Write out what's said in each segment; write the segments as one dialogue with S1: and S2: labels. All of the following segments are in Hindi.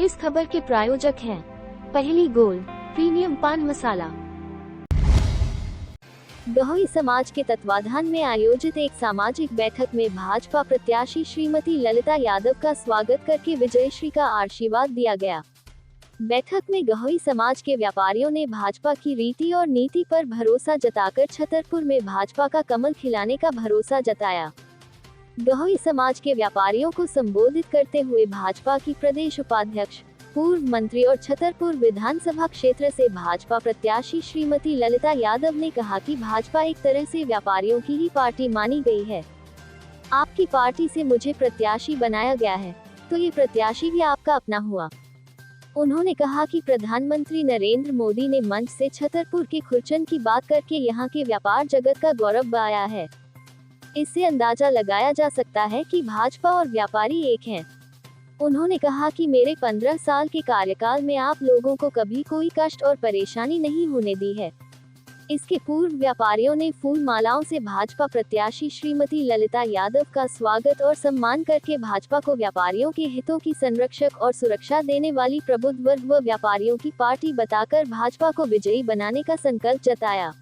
S1: इस खबर के प्रायोजक हैं पहली गोल्ड प्रीमियम पान मसाला। गहोई समाज के तत्वाधान में आयोजित एक सामाजिक बैठक में भाजपा प्रत्याशी श्रीमती ललिता यादव का स्वागत करके विजयश्री का आशीर्वाद दिया गया। बैठक में गहोई समाज के व्यापारियों ने भाजपा की रीति और नीति पर भरोसा जताकर छतरपुर में भाजपा का कमल खिलाने का भरोसा जताया। गहोई समाज के व्यापारियों को संबोधित करते हुए भाजपा की प्रदेश उपाध्यक्ष, पूर्व मंत्री और छतरपुर विधानसभा क्षेत्र से भाजपा प्रत्याशी श्रीमती ललिता यादव ने कहा कि भाजपा एक तरह से व्यापारियों की ही पार्टी मानी गई है। आपकी पार्टी से मुझे प्रत्याशी बनाया गया है, तो ये प्रत्याशी भी आपका अपना हुआ। उन्होंने कहा कि प्रधानमंत्री नरेंद्र मोदी ने मंच से छतरपुर के खुरचन की बात करके यहाँ के व्यापार जगत का गौरव बढ़ाया है। इससे अंदाजा लगाया जा सकता है कि भाजपा और व्यापारी एक हैं। उन्होंने कहा कि मेरे 15 साल के कार्यकाल में आप लोगों को कभी कोई कष्ट और परेशानी नहीं होने दी है। इसके पूर्व व्यापारियों ने फूल मालाओं से भाजपा प्रत्याशी श्रीमती ललिता यादव का स्वागत और सम्मान करके भाजपा को व्यापारियों के हितों की संरक्षक और सुरक्षा देने वाली प्रबुद्ध वर्ग व व्यापारियों की पार्टी बताकर भाजपा को विजयी बनाने का संकल्प जताया।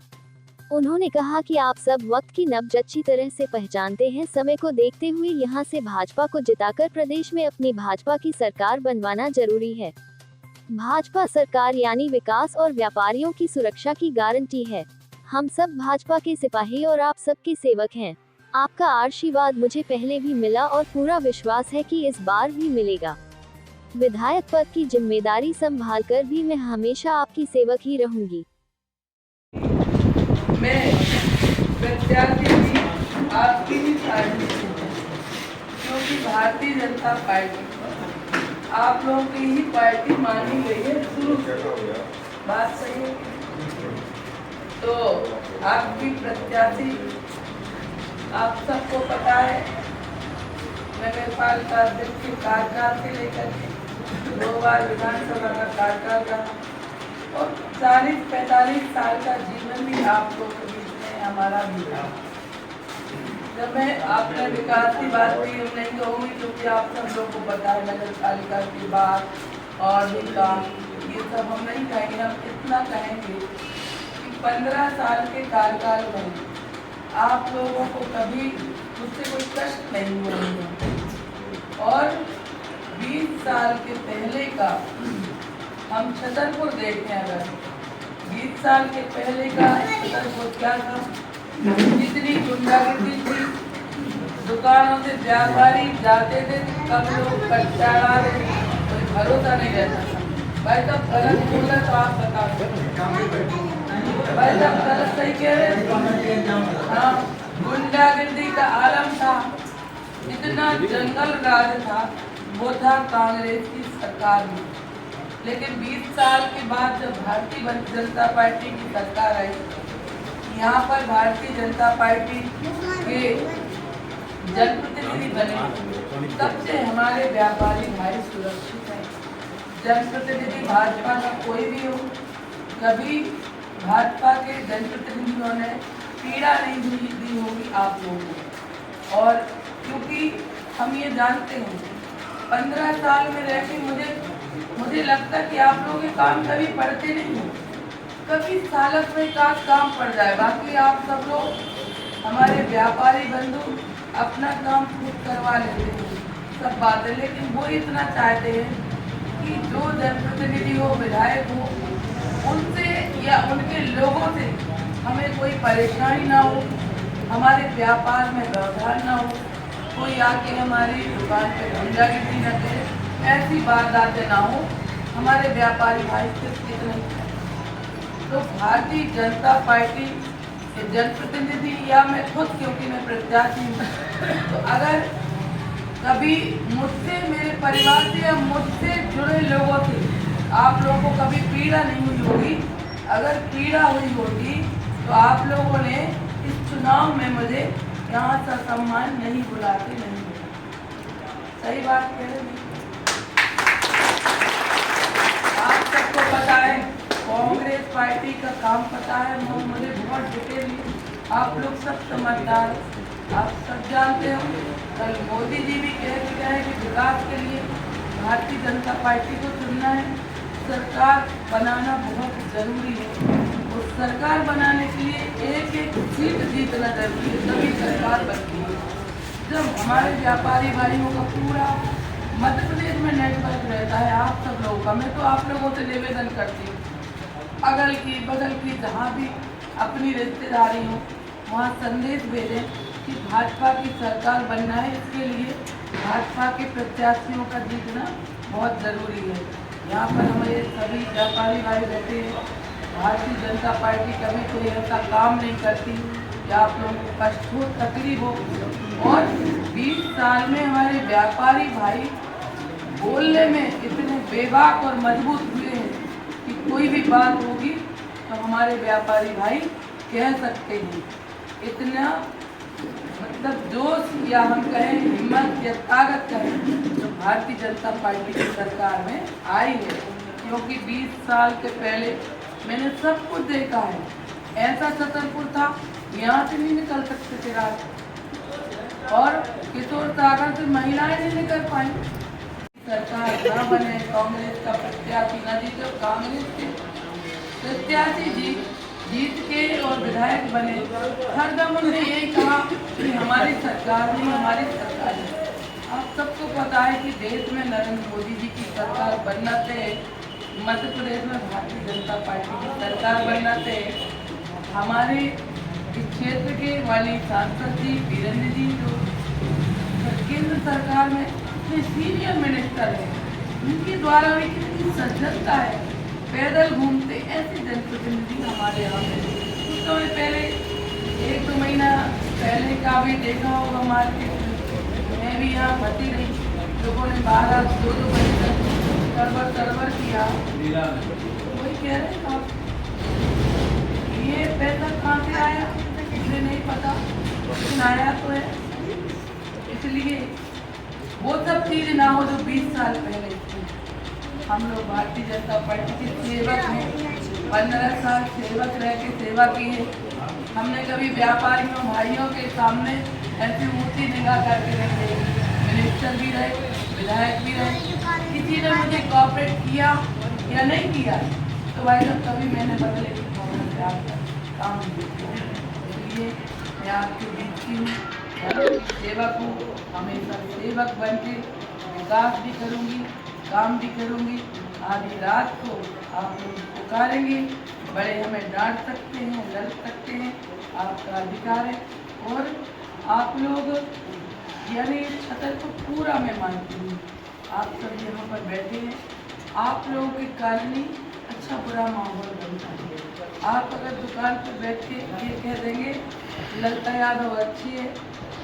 S1: उन्होंने कहा कि आप सब वक्त की नब्ज अच्छी तरह से पहचानते हैं। समय को देखते हुए यहां से भाजपा को जिताकर प्रदेश में अपनी भाजपा की सरकार बनवाना जरूरी है। भाजपा सरकार यानी विकास और व्यापारियों की सुरक्षा की गारंटी है। हम सब भाजपा के सिपाही और आप सबके सेवक हैं। आपका आशीर्वाद मुझे पहले भी मिला और पूरा विश्वास है कि इस बार भी मिलेगा। विधायक पद की जिम्मेदारी संभालकर भी मैं हमेशा आपकी सेवक ही रहूंगी।
S2: मैं प्रत्याशी भी आपकी ही पार्टी से हूँ, क्योंकि भारतीय जनता पार्टी आप लोगों की ही पार्टी मानी गई है शुरू से। बात सही है। तो आपकी प्रत्याशी आप सबको पता है, नगरपाल का अध्यक्ष के कार्यकाल से लेकर के 2 बार विधानसभा का कार्यकाल रहा और 40-45 साल का जीवन भी आप लोग के बीच में हमारा भी रहा। जब मैं आपने विकास की बात की नहीं कहूँगी, क्योंकि आप सब लोग को पता है नगर पालिका की बात और भी काम, ये सब हम नहीं कहेंगे। हम इतना कहेंगे कि 15 साल के कार्यकाल में आप लोगों को कभी मुझसे कोई कष्ट नहीं हुआ है। और 20 साल के पहले का हम छतरपुर देखें, अगर 20 साल के पहले का छतरपुर क्या था, जितनी गुंडागर्दी थी, दुकानों से व्यापारी जाते थे, कब लोग कच्चा ला रहे, कोई भरोसा नहीं रहता था। भाई साहब गलत बोला तो आप बता दो। भाई साहब गलत सही कह रहे। हाँ, गुंडागर्दी का आलम था, इतना जंगल राज था, वो था कांग्रेस की सरकार में। लेकिन 20 साल के बाद जब भारतीय जनता पार्टी की सरकार आई, यहाँ पर भारतीय जनता पार्टी के जनप्रतिनिधि बने, तब से हमारे व्यापारी भाई सुरक्षित हैं। जनप्रतिनिधि भाजपा का कोई भी हो, कभी भाजपा के जनप्रतिनिधियों ने पीड़ा नहीं दी होगी आप लोगों को। और क्योंकि हम ये जानते हैं 15 साल में रह के मुझे लगता है कि आप लोगों के काम कभी पड़ते नहीं, कभी सालत में काम पड़ जाए। बाकी आप सब लोग हमारे व्यापारी बंधु अपना काम खुद करवा लेते हैं सब बातें, लेकिन वो इतना चाहते हैं कि जो जनप्रतिनिधि हो, विधायक हो, उनसे या उनके लोगों से हमें कोई परेशानी ना हो, हमारे व्यापार में व्यवधान ना हो, कोई आके हमारी दुकान पे गुंडागर्दी न करे, ऐसी वारदातें ना हो। हमारे व्यापारी भाई सिर्फ इतने। तो भारतीय जनता पार्टी के जनप्रतिनिधि या मैं खुद, क्योंकि मैं प्रत्याशी हूँ, तो अगर कभी मुझसे, मेरे परिवार से या मुझसे जुड़े लोगों से आप लोगों को कभी पीड़ा नहीं हुई होगी, अगर पीड़ा हुई होगी तो आप लोगों ने इस चुनाव में मुझे यहाँ से सम्मान नहीं बुलाते नहीं। सही बात कह रहे हैं। आप सबको पता है, कांग्रेस पार्टी का काम पता है, मुझे बहुत डिटेल, आप लोग सब समझदार, आप सब जानते हो। कल मोदी जी भी कह के गए कि विकास के लिए भारतीय जनता पार्टी को चुनना है। सरकार बनाना बहुत ज़रूरी है और सरकार बनाने के लिए एक एक सीट जीतना जरूरी है, तभी सरकार बनती है। जब हमारे व्यापारी भाइयों का पूरा मध्य प्रदेश में नेटवर्क रहता है आप सब लोगों का, मैं तो आप लोगों से निवेदन करती हूँ, अगल की बगल की जहाँ भी अपनी रिश्तेदारी हो वहाँ संदेश भेजें कि भाजपा की सरकार बनना है। इसके लिए भाजपा के प्रत्याशियों का जीतना बहुत ज़रूरी है। यहाँ पर हमारे सभी व्यापारी भाई रहते हैं। भारतीय जनता पार्टी कभी कोई ऐसा काम नहीं करती कि आप लोगों को कष्ट हो, तकलीफ हो। और 20 साल में हमारे व्यापारी भाई बोलने में इतने बेबाक और मजबूत हुए हैं कि कोई भी बात होगी तो हमारे व्यापारी भाई कह सकते हैं। इतना मतलब जोश या हम कहें हिम्मत या ताकत कहें तो भारतीय जनता पार्टी की सरकार में आई है, क्योंकि 20 साल के पहले मैंने सब कुछ देखा है। ऐसा छतरपुर था, यहाँ से नहीं निकल सकते थे रात, और किशोर सागर से महिलाएं नहीं निकल पाई। सरकार ना बने, कांग्रेस का प्रत्याशी न जीते, कांग्रेस के प्रत्याशी जीत के और विधायक बने, हरदम उन्होंने यही कहा कि हमारी सरकार नहीं, हमारी सरकार है। आप सबको पता है कि देश में नरेंद्र मोदी जी की सरकार बनना थे, मध्य प्रदेश में भारतीय जनता पार्टी की सरकार बनना थे। हमारे इस क्षेत्र के वाली सांसद जी वीरेंद्र जी जो केंद्र सरकार में इतने सीनियर मिनिस्टर हैं, उनके द्वारा भी कितनी सजगता है, पैदल घूमते ऐसे जनप्रतिनिधि हमारे यहाँ पे। कुछ समय पहले 1-2 महीना पहले का भी देखा होगा मार्केट में, मैं भी यहाँ भर्ती रही, लोगों ने 12-2 बजे तक सरवर किया। वही कह रहे हैं आप, ये पैसा कहाँ से आया मुझे नहीं पता, लेकिन आया तो है। इसलिए वो सब चीज़ ना हो जो 20 साल पहले थी। हम लोग भारतीय जनता पार्टी के सेवक हैं, 15 साल सेवक रह के सेवा की है। हमने कभी व्यापारियों भाइयों के सामने ऐसी ऊँची निगाह करके नहीं देखी। मिनिस्टर भी रहे, विधायक भी रहे, किसी ने मुझे कॉपरेट किया या नहीं किया तो भाई साहब कभी मैंने बदले की भावना से आपका काम नहीं किया। इसलिए मैं आपके बीच की हूँ, सेवक हूँ, हमेशा सेवक बन के विकास भी करूँगी, काम भी करूँगी। आधी रात को आप लोग पुकारेंगे, बड़े हमें डांट सकते हैं, लड़ सकते हैं, आपका अधिकार है। और आप लोग यानी छतर को पूरा मैं मानती हूँ, आप सब यहाँ पर बैठे हैं, आप लोगों के कारण ही अच्छा बुरा माहौल बनता है। आप अगर दुकान पर बैठ के ये कह देंगे ललिता यादव अच्छी है,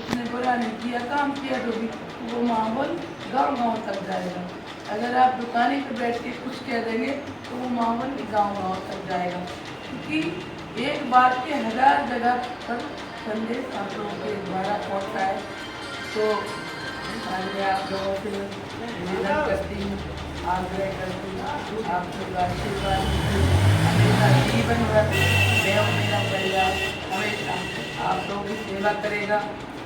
S2: इसने बुरा नहीं किया, काम किया जो भी, वो माहौल गांव-गांव तक जाएगा। अगर आप दुकानी पर बैठ के कुछ कह देंगे तो वो माहौल भी गांव-गांव तक जाएगा, क्योंकि एक बात के 1000 जगह पर संदेश आप लोगों के द्वारा पहुँचता है। तो मैं आप लोगों से निवेदन करती हूँ, आग्रह करती हूँ, आप लोग आशीर्वाद हमेशा जीवन भर मैं और मेरा परिवार हमेशा आप लोगों की सेवा करेगा।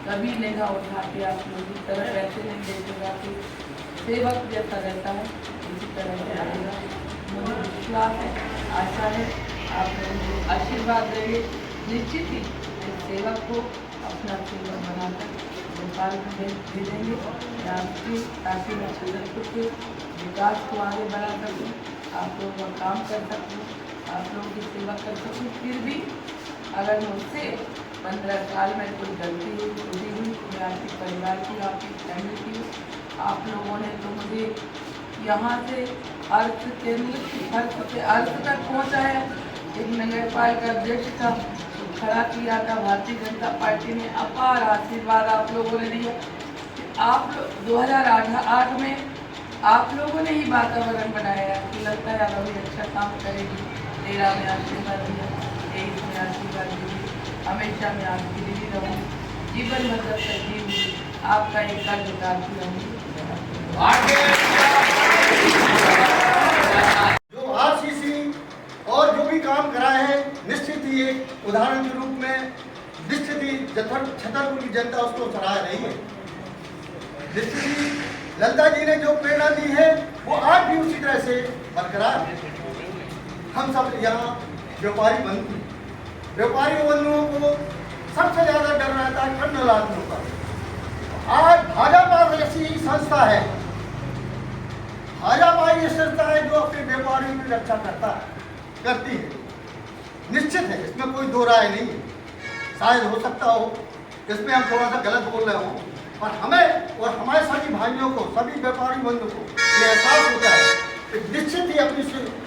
S2: कभी निगाह उठा के आप लोगों की तरफ ऐसे नहीं देखेगा कि सेवक जैसा रहता है, इसी तरह से रहेगा। मुझे विश्वास है, आशा है आप लोगों को आशीर्वाद देंगे। निश्चित ही इस सेवक को अपना सेवक बनाकर भोपाल में भेजेंगे ताकि मैं छतरपुर के विकास को आगे बढ़ा सकूँ, आप लोगों का काम कर सकूँ, आप लोगों की सेवा कर सकूँ। फिर भी अगर मुझसे 15 साल में कोई गलती हुई, त्रुटि हुई, मैं आपके परिवार की, आपकी फैमिली की, आप लोगों ने तो मुझे यहाँ से अर्थ तक पहुँचाया। एक नगर पालिका अध्यक्ष का खड़ा किया था, भारतीय जनता पार्टी ने अपार आशीर्वाद आप लोगों ने दिया। आप 2008 में आप लोगों ने ही वातावरण बनाया कि लगता है अभी अच्छा काम करेगी। 13 में आशीर्वाद दिया, 23 में आशीर्वाद दी, हमेशा मैं आपकी दीदी रहूँ, जीवन भर जब तक जीऊँगी आपका एक कर्ज उतारती रहूँगी।
S3: जो आरसीसी और जो भी काम करा है, निश्चित ही एक उदाहरण के रूप में निश्चित ही छतरपुर की जनता उसको सराह रही है। निश्चित ही ललिता जी ने जो प्रेरणा दी है वो आज भी उसी तरह से बरकरार है। हम सब यहाँ व्यापारी बंधुओं को सबसे ज्यादा डर रहता है खंडलात्मों का। आज भाजपा जैसी संस्था है, भाजपा ये संस्था है जो अपने व्यापारियों की रक्षा करती है। निश्चित है, इसमें कोई दो राय नहीं है। शायद हो सकता हो इसमें हम थोड़ा सा गलत बोल रहे हो, पर हमें और हमारे सभी भाइयों को, सभी व्यापारी बंधुओं को ये एहसास होता है कि निश्चित ही अपनी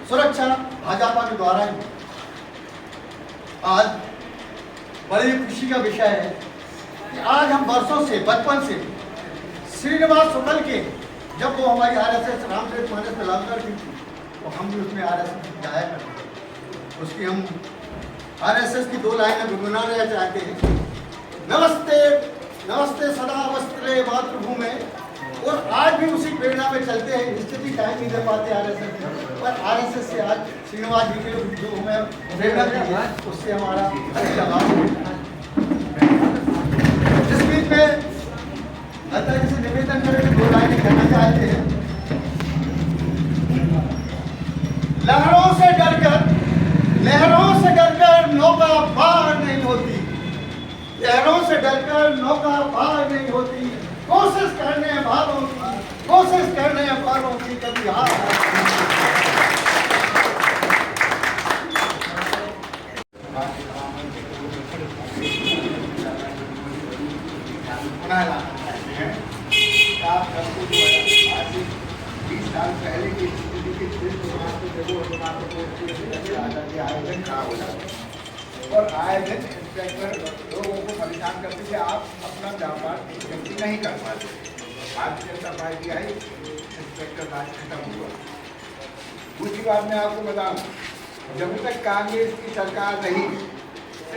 S3: सुरक्षा भाजपा के द्वारा ही। आज बड़ी खुशी का विषय है कि आज हम वर्षों से, बचपन से श्रीनिवास शुक्ल के, जब वो हमारी RSS रामचरित मानस में लागू करती थी तो हम भी उसमें RSS गाया करते थे। उसकी हम RSS की 2 लाइनें गुनगुनाना चाहते हैं। नमस्ते नमस्ते सदा वस्त्रे मातृभूमि। और आज भी उसी प्रेरणा में चलते हैं। निश्चित ही टाइम नहीं दे पाते RSS में, पर RSS से आज श्रीनिवास जी के जो हमें प्रेरणा दी है उससे हमारा लगाव है। इस बीच में लता जी से निवेदन करके 2 लाइनें कहना चाहते हैं। लहरों से डरकर नौका पार नहीं होती, लहरों से डरकर नौका पार नहीं होती, कोशिश करने वालों की कभी हार।
S4: आप सबको जो है आज से 20 साल पहले की स्थिति के आयोजन खराब हो जाता है और आए दिन इंस्पेक्टर लोगों को परेशान करते थे, आप अपना व्यापार नहीं कर पाते। भारतीय जनता पार्टी आई, इंस्पेक्टर राज खत्म हुआ। दूसरी बात मैं आपको बताऊं, जब तक कांग्रेस की सरकार रही,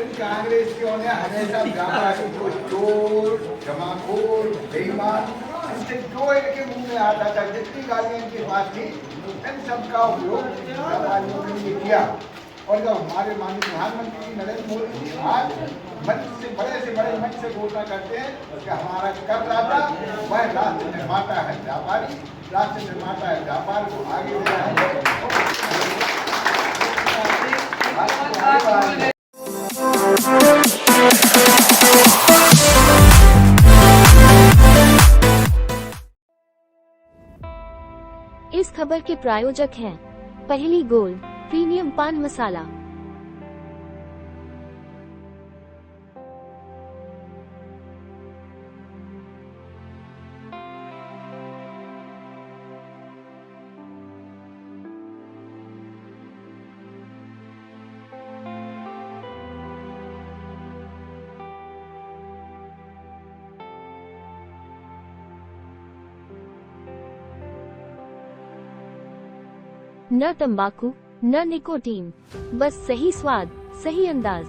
S4: इन कांग्रेसियों ने हमेशा व्यापारी को चोर, जमाखोर, बेईमान, इससे जो इनके मुंह में आता था, जितनी गालियां इनके पास थी, इन सबका उपयोग व्यापारियों के लिए किया। और जब हमारे माननीय प्रधानमंत्री नरेंद्र मोदी जी आज मंच से बड़े मंच से घोषणा करते हैं कि हमारा कर राजा वह राष्ट्र निर्माता है व्यापारी, राष्ट्र निर्माता है व्यापार को आगे ले जाएंगे।
S1: इस खबर के प्रायोजक हैं पहली गोल्ड प्रीमियम पान मसाला। न तंबाकू न निकोटीन, बस सही स्वाद, सही अंदाज।